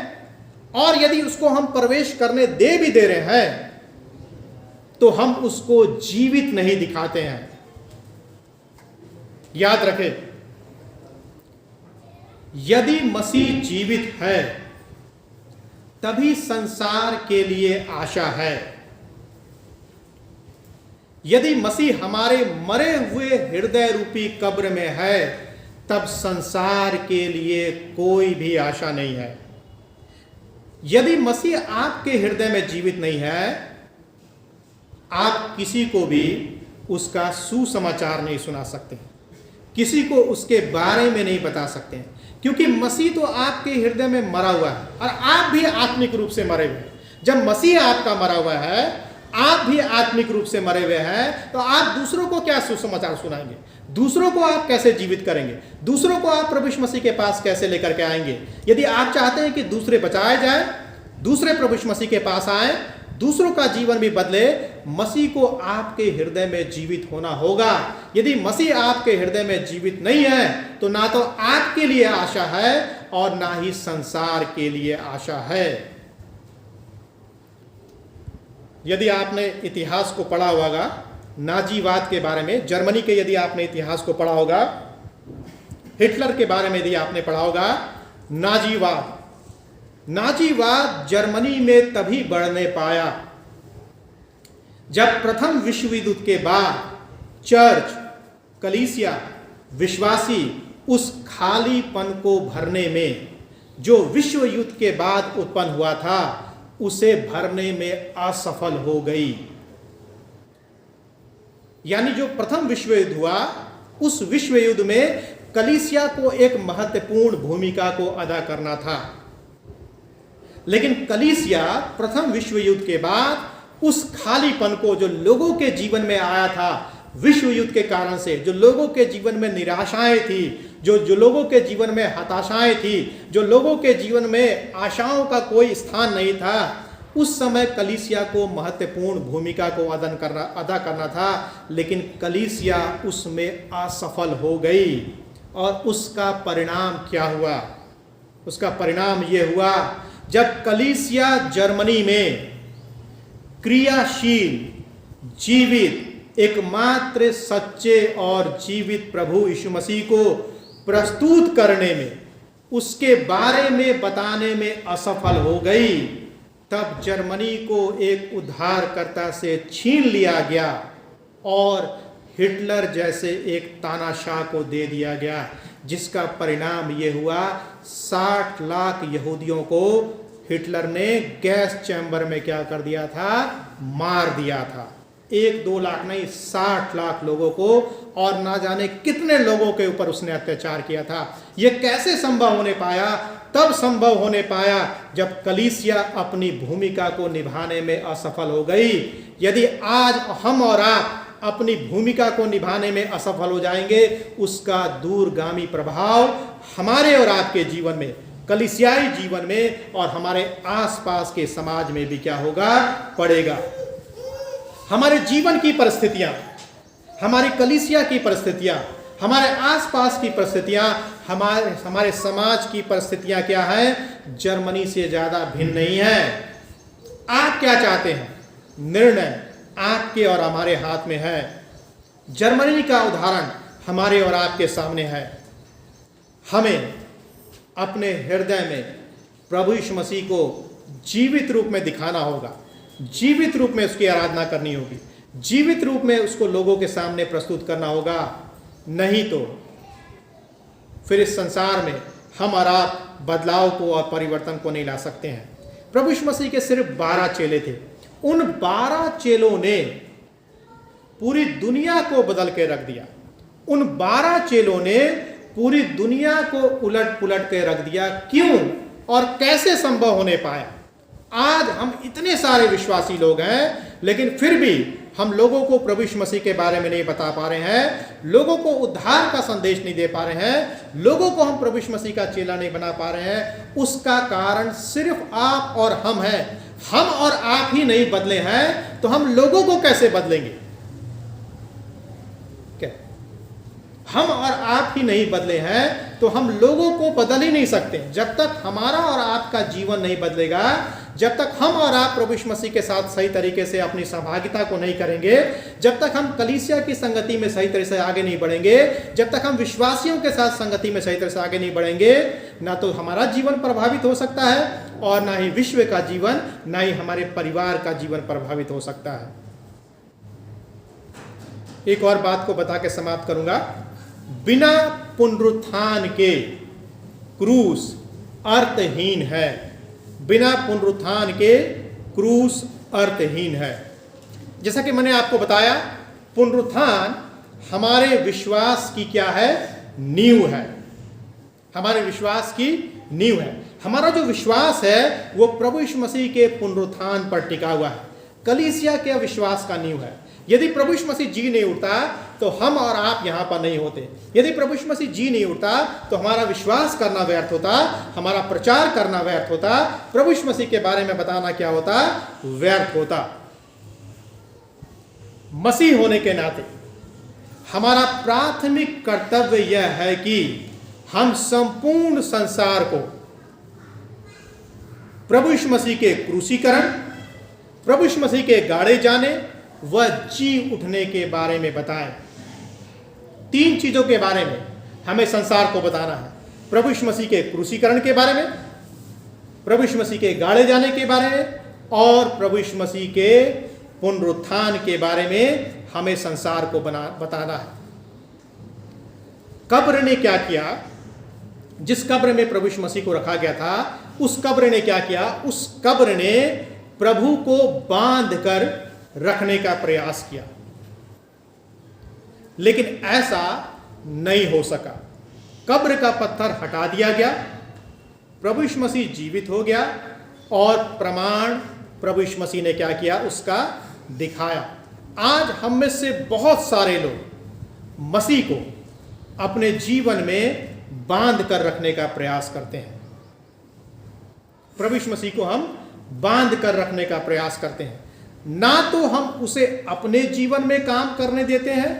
और यदि उसको हम प्रवेश करने दे भी दे रहे हैं तो हम उसको जीवित नहीं दिखाते हैं। याद रखें, यदि मसीह जीवित है तभी संसार के लिए आशा है। यदि मसीह हमारे मरे हुए हृदय रूपी कब्र में है, तब संसार के लिए कोई भी आशा नहीं है। यदि मसीह आपके हृदय में जीवित नहीं है, आप किसी को भी उसका सुसमाचार नहीं सुना सकते, किसी को उसके बारे में नहीं बता सकते हैं, क्योंकि मसीह तो आपके हृदय में मरा हुआ है और आप भी आत्मिक रूप से मरे हुए हैं। जब मसीह आपका मरा हुआ है, आप भी आत्मिक रूप से मरे हुए हैं, तो आप दूसरों को क्या सुसमाचार सुनाएंगे? दूसरों को आप कैसे जीवित करेंगे? दूसरों को आप प्रभु यीशु मसीह के पास कैसे लेकर के आएंगे? यदि आप चाहते हैं कि दूसरे बचाए जाए, दूसरे प्रभु यीशु मसीह के पास आए, दूसरों का जीवन भी बदले, मसीह को आपके हृदय में जीवित होना होगा। यदि मसीह आपके हृदय में जीवित नहीं है, तो ना तो आपके लिए आशा है और ना ही संसार के लिए आशा है। यदि आपने इतिहास को पढ़ा होगा नाजीवाद के बारे में, जर्मनी के यदि आपने इतिहास को पढ़ा होगा, हिटलर के बारे में यदि आपने पढ़ा होगा, नाजीवाद जर्मनी में तभी बढ़ने पाया जब प्रथम विश्व युद्ध के बाद चर्च, कलीसिया, विश्वासी उस खालीपन को भरने में, जो विश्व युद्ध के बाद उत्पन्न हुआ था, उसे भरने में असफल हो गई। यानी जो प्रथम विश्व युद्ध हुआ, उस विश्व युद्ध में कलीसिया को एक महत्वपूर्ण भूमिका को अदा करना था, लेकिन कलीसिया प्रथम विश्व युद्ध के बाद उस खालीपन को जो लोगों के जीवन में आया था, विश्व युद्ध के कारण से, जो लोगों के जीवन में निराशाएं थी, जो लोगों के जीवन में हताशाएं थी, जो लोगों के जीवन में आशाओं का कोई स्थान नहीं था, उस समय कलीसिया को महत्वपूर्ण भूमिका को अदा करना था, लेकिन कलीसिया उसमें असफल हो गई। और उसका परिणाम क्या हुआ? उसका परिणाम यह हुआ, जब कलीसिया जर्मनी में क्रियाशील, जीवित, एकमात्र सच्चे और जीवित प्रभु यीशु मसीह को प्रस्तुत करने में, उसके बारे में बताने में असफल हो गई, तब जर्मनी को एक उद्धारकर्ता से छीन लिया गया और हिटलर जैसे एक तानाशाह को दे दिया गया, जिसका परिणाम यह हुआ 60 लाख यहूदियों को हिटलर ने गैस चैम्बर में क्या कर दिया था? मार दिया था। 1-2 लाख नहीं, 60 लाख लोगों को, और ना जाने कितने लोगों के ऊपर उसने अत्याचार किया था। यह कैसे संभव होने पाया? तब संभव होने पाया जब कलीसिया अपनी भूमिका को निभाने में असफल हो गई। यदि आज हम और आप अपनी भूमिका को निभाने में असफल हो जाएंगे, उसका दूरगामी प्रभाव हमारे और आपके जीवन में, कलीसियाई जीवन में और हमारे आसपास के समाज में भी क्या होगा? पड़ेगा। हमारे जीवन की परिस्थितियां, हमारी कलीसिया की परिस्थितियां, हमारे आसपास की परिस्थितियां, हमारे समाज की परिस्थितियां क्या है? जर्मनी से ज्यादा भिन्न नहीं है। आप क्या चाहते हैं? निर्णय आपके और हमारे हाथ में है। जर्मनी का उदाहरण हमारे और आपके सामने है। हमें अपने हृदय में प्रभु यीशु मसीह को जीवित रूप में दिखाना होगा, जीवित रूप में उसकी आराधना करनी होगी, जीवित रूप में उसको लोगों के सामने प्रस्तुत करना होगा, नहीं तो फिर इस संसार में हम और आप बदलाव को और परिवर्तन को नहीं ला सकते हैं। प्रभु यीशु मसीह के सिर्फ 12 चेले थे। उन 12 चेलों ने पूरी दुनिया को बदल के रख दिया। उन 12 चेलों ने पूरी दुनिया को उलट पुलट के रख दिया। क्यों और कैसे संभव होने पाया? आज हम इतने सारे विश्वासी लोग हैं, लेकिन फिर भी हम लोगों को प्रभु यीशु मसीह के बारे में नहीं बता पा रहे हैं, लोगों को उद्धार का संदेश नहीं दे पा रहे हैं, लोगों को हम प्रभु यीशु मसीह का चेला नहीं बना पा रहे हैं। उसका कारण सिर्फ आप और हम हैं। हम और आप ही नहीं बदले हैं तो हम लोगों को कैसे बदलेंगे? क्या हम और आप ही नहीं बदले हैं तो हम लोगों को बदल ही नहीं सकते। जब तक हमारा और आपका जीवन नहीं बदलेगा, जब तक हम और आप प्रभु यीशु मसीह के साथ सही तरीके से अपनी सहभागिता को नहीं करेंगे, जब तक हम कलीसिया की संगति में सही तरह से आगे नहीं बढ़ेंगे, जब तक हम विश्वासियों के साथ संगति में सही तरह से आगे नहीं बढ़ेंगे, ना तो हमारा जीवन प्रभावित हो सकता है और ना ही विश्व का जीवन, ना ही हमारे परिवार का जीवन प्रभावित हो सकता है। एक और बात को बता के समाप्त करूंगा। बिना पुनरुत्थान के क्रूस अर्थहीन है। बिना पुनरुत्थान के क्रूस अर्थहीन है। जैसा कि मैंने आपको बताया, पुनरुत्थान हमारे विश्वास की क्या है? नींव है। हमारे विश्वास की नींव है। हमारा जो विश्वास है वो प्रभु यीशु मसीह के पुनरुत्थान पर टिका हुआ है। कलीसिया के विश्वास का नींव है। यदि प्रभु यीशु मसीह जी नहीं उठता तो हम और आप यहां पर नहीं होते। यदि प्रभु यीशु मसीह जी नहीं उठता तो हमारा विश्वास करना व्यर्थ होता, हमारा प्रचार करना व्यर्थ होता, प्रभु यीशु मसीह के बारे में बताना क्या होता? व्यर्थ होता। मसीह होने के नाते हमारा प्राथमिक कर्तव्य यह है कि हम संपूर्ण संसार को प्रभु यीशु मसीह के क्रूसीकरण, प्रभु यीशु मसीह के गाड़े जाने व जी उठने के बारे में बताएं। 3 चीजों के बारे में हमें संसार को बताना है। प्रभु यीशु मसीह के क्रूसीकरण के बारे में, प्रभु यीशु मसीह के गाड़े जाने के बारे में और प्रभु यीशु मसीह के पुनरुत्थान के बारे में हमें संसार को बताना है। कब्र ने क्या किया? जिस कब्र में प्रभु यीशु मसीह को रखा गया था, उस कब्र ने क्या किया? उस कब्र ने प्रभु को बांध कर रखने का प्रयास किया, लेकिन ऐसा नहीं हो सका। कब्र का पत्थर हटा दिया गया, प्रभु यीशु मसीह जीवित हो गया और प्रमाण प्रभु यीशु मसीह ने क्या किया? उसका दिखाया। आज हम में से बहुत सारे लोग मसीह को अपने जीवन में बांध कर रखने का प्रयास करते हैं। प्रभु यीशु मसीह को हम बांध कर रखने का प्रयास करते हैं। ना तो हम उसे अपने जीवन में काम करने देते हैं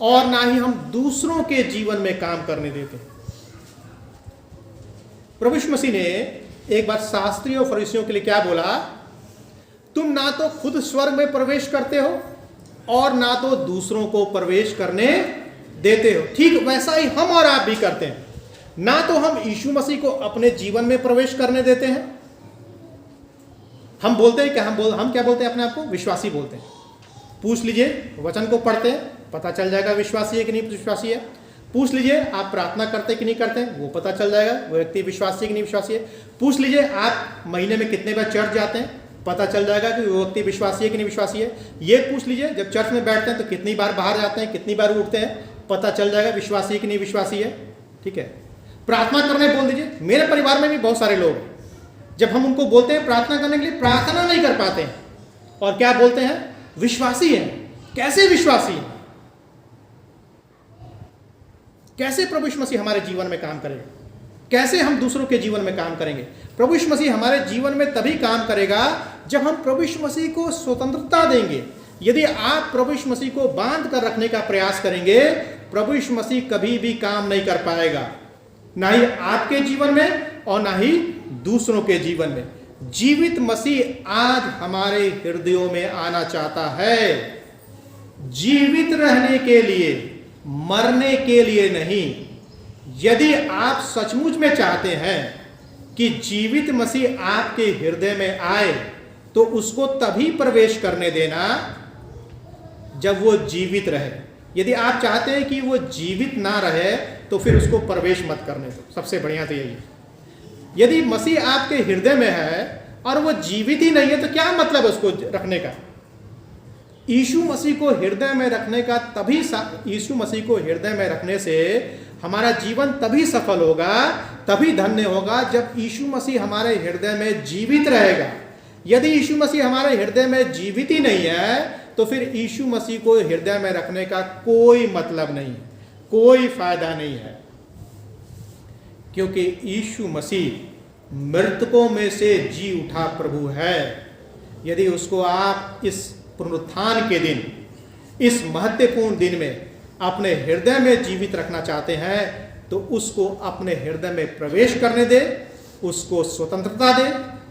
और ना ही हम दूसरों के जीवन में काम करने देते हैं। प्रभु यीशु मसीह ने एक बार शास्त्रियों और फरीसियों के लिए क्या बोला? तुम ना तो खुद स्वर्ग में प्रवेश करते हो और ना तो दूसरों को प्रवेश करने देते हो। ठीक वैसा ही हम और आप भी करते हैं। ना तो हम यीशु मसीह को अपने जीवन में प्रवेश करने देते हैं। हम बोलते हैं क्या? हम क्या बोलते हैं? अपने आप को विश्वासी बोलते हैं। पूछ लीजिए, वचन को पढ़ते हैं, पता चल जाएगा विश्वासी है कि नहीं विश्वासी है। पूछ लीजिए आप प्रार्थना करते कि नहीं करते हैं, वो पता चल जाएगा वो व्यक्ति विश्वासी है कि नहीं विश्वासी है। पूछ लीजिए आप महीने में कितने बार चर्च जाते हैं, पता चल जाएगा कि वो व्यक्ति विश्वासी है कि नहीं विश्वासी है। ये पूछ लीजिए जब चर्च में बैठते हैं तो कितनी बार बाहर जाते हैं, कितनी बार उठते हैं, पता चल जाएगा विश्वासी है कि नहीं विश्वासी है। ठीक है। प्रार्थना करने बोल दीजिए। मेरे परिवार में भी बहुत सारे लोग, जब हम उनको बोलते हैं प्रार्थना करने के लिए, प्रार्थना नहीं कर पाते हैं और क्या बोलते हैं? विश्वासी है। कैसे विश्वासी है? कैसे प्रभु यीशु मसीह हमारे जीवन में काम करेगा? कैसे हम दूसरों के जीवन में काम करेंगे? प्रभु यीशु मसीह हमारे जीवन में तभी काम करेगा जब हम प्रभु यीशु मसीह को स्वतंत्रता देंगे। यदि आप प्रभु यीशु मसीह को बांध कर रखने का प्रयास करेंगे, प्रभु यीशु मसीह कभी भी काम नहीं कर पाएगा, ना ही आपके जीवन में और ना ही दूसरों के जीवन में। जीवित मसीह आज हमारे हृदयों में आना चाहता है, जीवित रहने के लिए, मरने के लिए नहीं। यदि आप सचमुच में चाहते हैं कि जीवित मसीह आपके हृदय में आए, तो उसको तभी प्रवेश करने देना जब वो जीवित रहे। यदि आप चाहते हैं कि वो जीवित ना रहे तो फिर उसको प्रवेश मत करने दो। सबसे बढ़िया तो यही है। यदि मसीह आपके हृदय में है और वो जीवित ही नहीं है तो क्या मतलब है उसको रखने का। यीशु मसीह को हृदय में रखने का यीशु मसीह को हृदय में रखने से हमारा जीवन तभी सफल होगा, तभी धन्य होगा जब यीशु मसीह हमारे हृदय में जीवित रहेगा। यदि यीशु मसीह हमारे हृदय में जीवित ही नहीं है तो फिर यीशु मसीह को हृदय में रखने का कोई मतलब नहीं है, कोई फायदा नहीं है। क्योंकि यीशु मसीह मृतकों में से जी उठा प्रभु है। यदि उसको आप इस पुनरुत्थान के दिन, इस महत्वपूर्ण दिन में अपने हृदय में जीवित रखना चाहते हैं तो उसको अपने हृदय में प्रवेश करने दे, उसको स्वतंत्रता दे,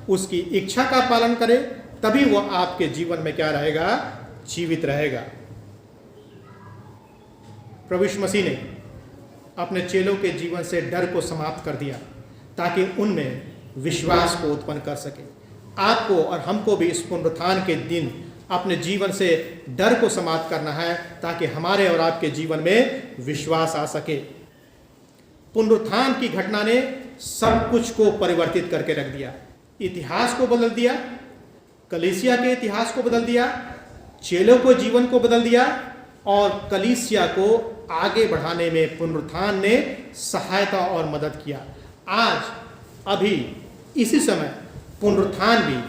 उसकी इच्छा का पालन करे, तभी वो आपके जीवन में क्या रहेगा, जीवित रहेगा। प्रभु यीशु मसीह ने अपने चेलों के जीवन से डर को समाप्त कर दिया ताकि उनमें विश्वास को उत्पन्न कर सके। आपको और हमको भी इस पुनरुत्थान के दिन अपने जीवन से डर को समाप्त करना है ताकि हमारे और आपके जीवन में विश्वास आ सके। पुनरुत्थान की घटना ने सब कुछ को परिवर्तित करके रख दिया। इतिहास को बदल दिया, कलीसिया के इतिहास को बदल दिया, चेलों को जीवन को बदल दिया और कलीसिया को आगे बढ़ाने में पुनरुत्थान ने सहायता और मदद किया। आज अभी इसी समय पुनरुत्थान भी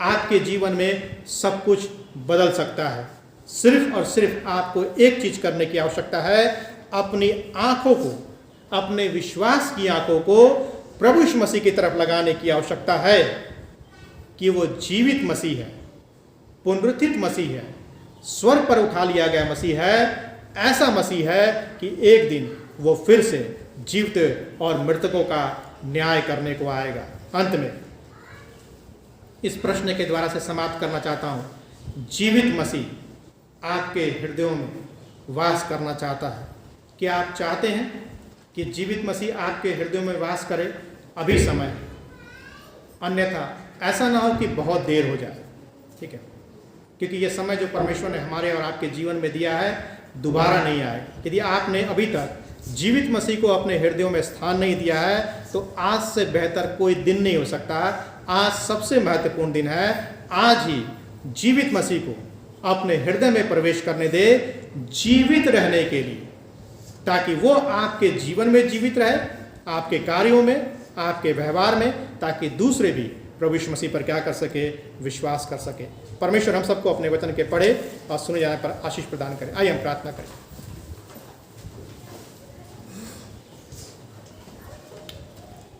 आपके जीवन में सब कुछ बदल सकता है। सिर्फ और सिर्फ आपको एक चीज करने की आवश्यकता है, अपनी आंखों को, अपने विश्वास की आंखों को प्रभु यीशु मसीह की तरफ लगाने की आवश्यकता है कि वो जीवित मसीह है, पुनरुत्थित मसीह है, स्वर्ग पर उठा लिया गया मसीह है। ऐसा मसीह है कि एक दिन वो फिर से जीवित और मृतकों का न्याय करने को आएगा। अंत में इस प्रश्न के द्वारा से समाप्त करना चाहता हूँ, जीवित मसीह आपके हृदयों में वास करना चाहता है। क्या आप चाहते हैं कि जीवित मसीह आपके हृदयों में वास करे? अभी समय है, अन्यथा ऐसा ना हो कि बहुत देर हो जाए। ठीक है, क्योंकि ये समय जो परमेश्वर ने हमारे और आपके जीवन में दिया है दोबारा नहीं आएगा। यदि आपने अभी तक जीवित मसीह को अपने हृदयों में स्थान नहीं दिया है तो आज से बेहतर कोई दिन नहीं हो सकता। आज सबसे महत्वपूर्ण दिन है। आज ही जीवित मसीह को अपने हृदय में प्रवेश करने दे, जीवित रहने के लिए, ताकि वो आपके जीवन में जीवित रहे, आपके कार्यों में, आपके व्यवहार में, ताकि दूसरे भी प्रभु यीशु मसीह पर क्या कर सके, विश्वास कर सके। परमेश्वर हम सबको अपने वचन के पढ़े और सुने जाने पर आशीष प्रदान करें। आइए हम प्रार्थना करें।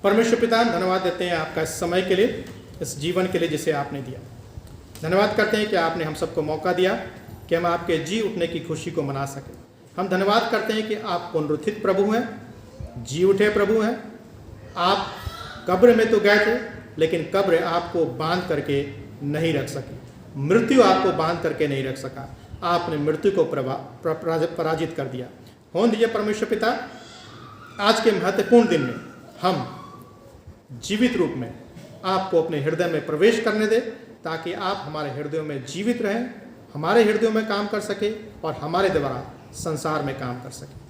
परमेश्वर पिता, धन्यवाद देते हैं आपका इस समय के लिए, इस जीवन के लिए जिसे आपने दिया। धन्यवाद करते हैं कि आपने हम सबको मौका दिया कि हम आपके जी उठने की खुशी को मना सकें। हम धन्यवाद करते हैं कि आप पुनरुत्थित प्रभु हैं, जी उठे प्रभु हैं। आप कब्र में तो गए थे, लेकिन कब्र आपको बांध करके नहीं रख सकी, मृत्यु आपको बांध करके नहीं रख सका। आपने मृत्यु को पराजित कर दिया। होने दीजिए परमेश्वर पिता, आज के महत्वपूर्ण दिन में हम जीवित रूप में आपको अपने हृदय में प्रवेश करने दें, ताकि आप हमारे हृदयों में जीवित रहें, हमारे हृदयों में काम कर सके और हमारे द्वारा संसार में काम कर सके।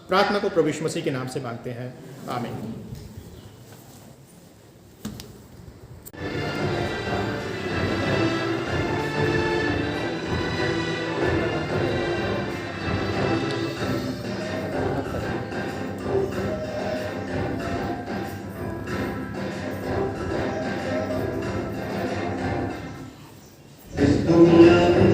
प्रार्थना को प्रभु यीशु मसीह के नाम से मांगते हैं, आमीन। दुनिया में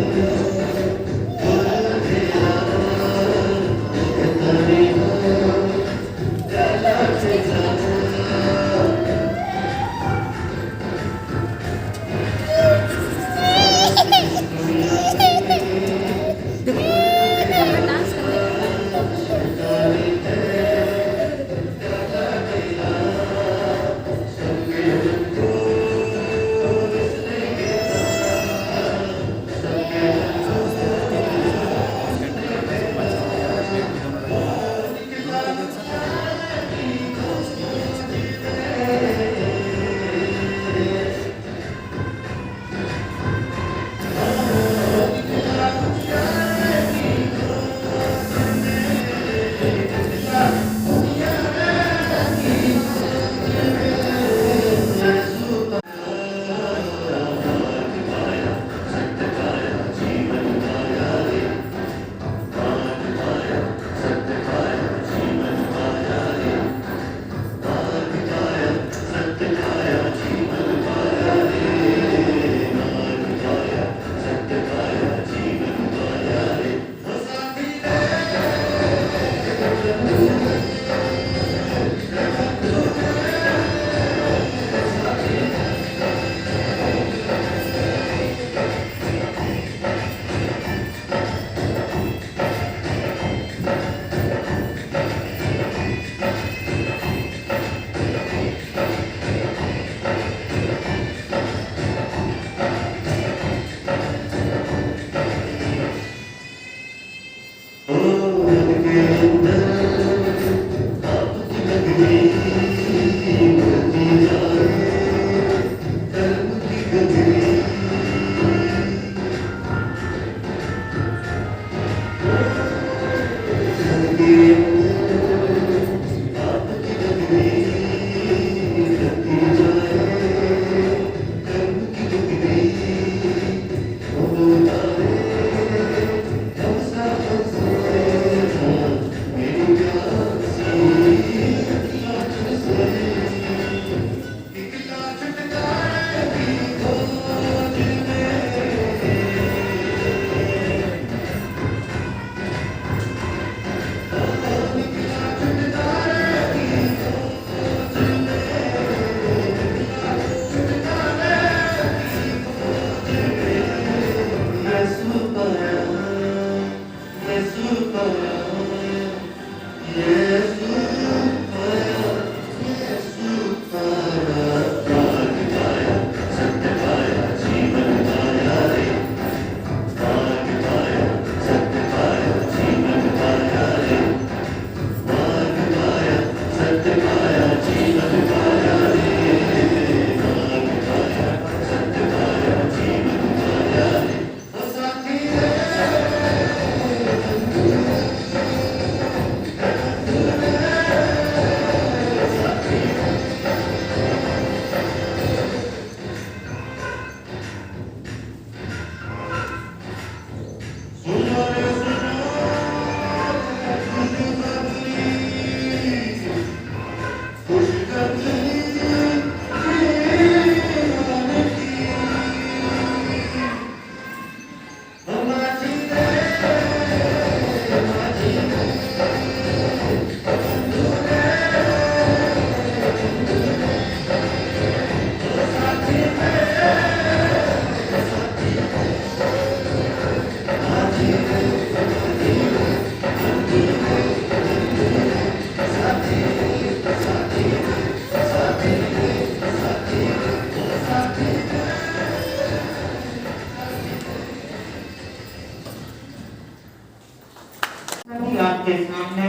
आपके सामने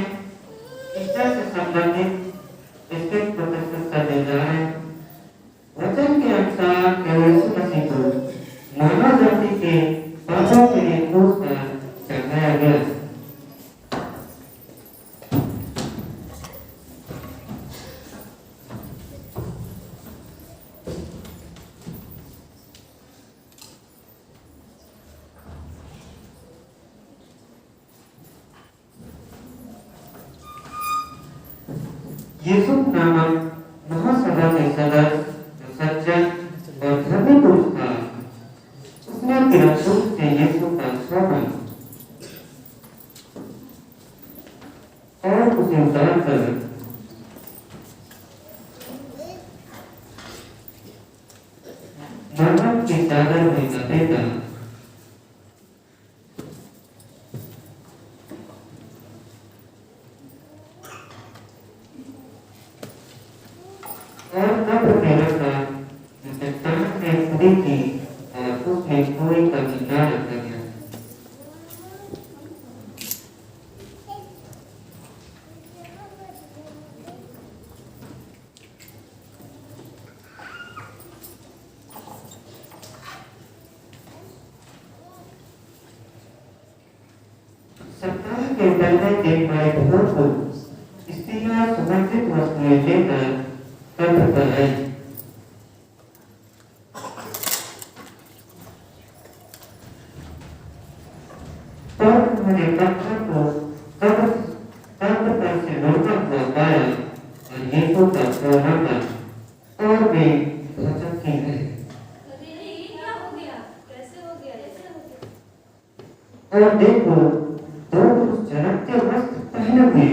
ईश्वर से संबंधित स्टेट प्रस्तुत करने जा रहे हैं। वचन के अनुसार प्रभु यीशु मसीह को मानव जाति के पापों के लिए क्रूस पर चढ़ाया गया। यीशु नामक महासभा के सदस्य सज्जन और धर्मी पुरुष था। उसने तिरछुल से यीशु का स्वागत और उसे उतार कर नमक की चादर में लपेटा और तब मेरा था चट्टान से खुदी थी और उसमें कोई कमी न रखा गया। सप्ताह के पहले दिन में भोर को स्त्रियां सुगंधित वस्तुएं लेकर कब्र पर आई। तब उन्होंने पत्थर को कब्र पर से लौटा हुआ पाया और यीशु का सोना था और वे भचकती रहे। और देखो, दो पुरुष चमकते वस्त्र पहने हुए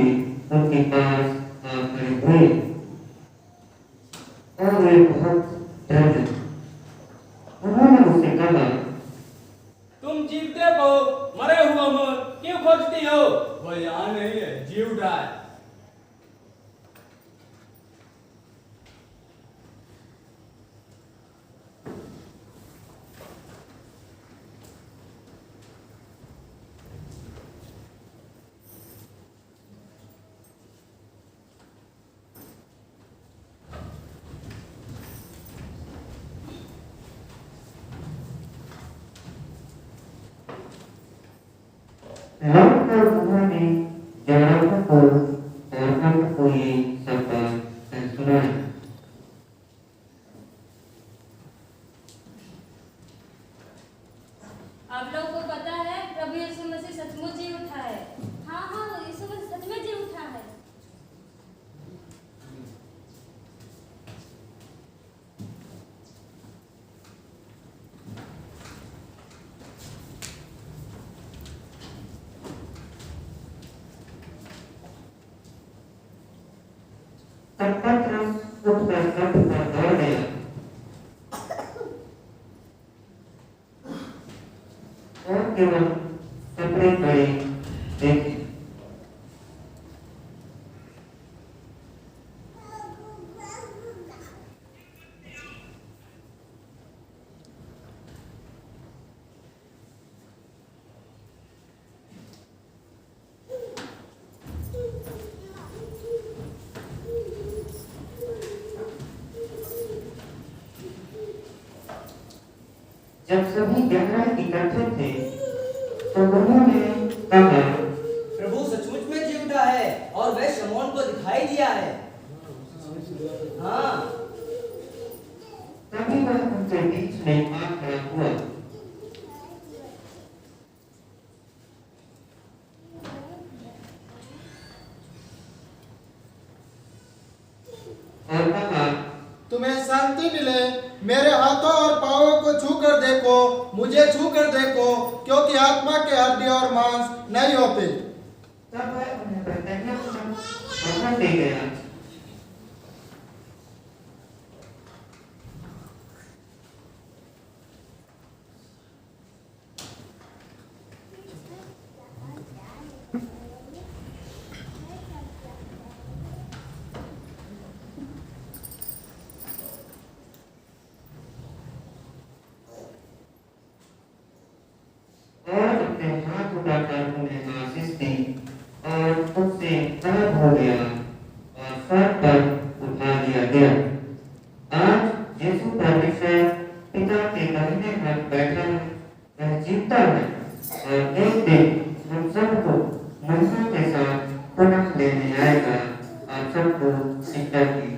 उनके पास आ खड़े हुए और वे बहुत डर गए। उन्होंने उससे कहा, तुम जीवते को मरे हुए में क्यों खोजती हो? वो यहाँ नहीं है, जी उठा है। लौटकर उन्होंने जवानों को और अंत को ये सब बात सुनाई। आप लोगों को पता है प्रभु यीशु मसीह सचमुच जी उठा है। हाँ हाँ, वो यीशु मसीह सच में जी उठा है। तब पतरस उठकर कब्र पर दौड़ गया और केवल कपड़े पड़े देखे। जब सभी गहराई इकट्ठे थे तो उन्होंने कहा, प्रभु सचमुच में जी उठा है और वह शमौन को दिखाई दिया है। हाँ। तभी वह उनके बीच में आ खड़ा हुआ। और कहा, तुम्हें शांति मिले। मेरे हाथों और पांवों को छू कर देखो, मुझे छू कर देखो, क्योंकि आत्मा के हड्डी और मांस नहीं होते। तब वह उन्हें बता ले गया। और अपने हाथ उठाकर उन्हें आशीष दी और हो गया और सर पर उठा दिया गया। आज यीशु परमेश्वर पिता के दाहिने हाथ बैठा है, वह जीता है और एक दिन हम सबको महिमा के साथ पुनः लेने आएगा। आप सबको शिक्षा की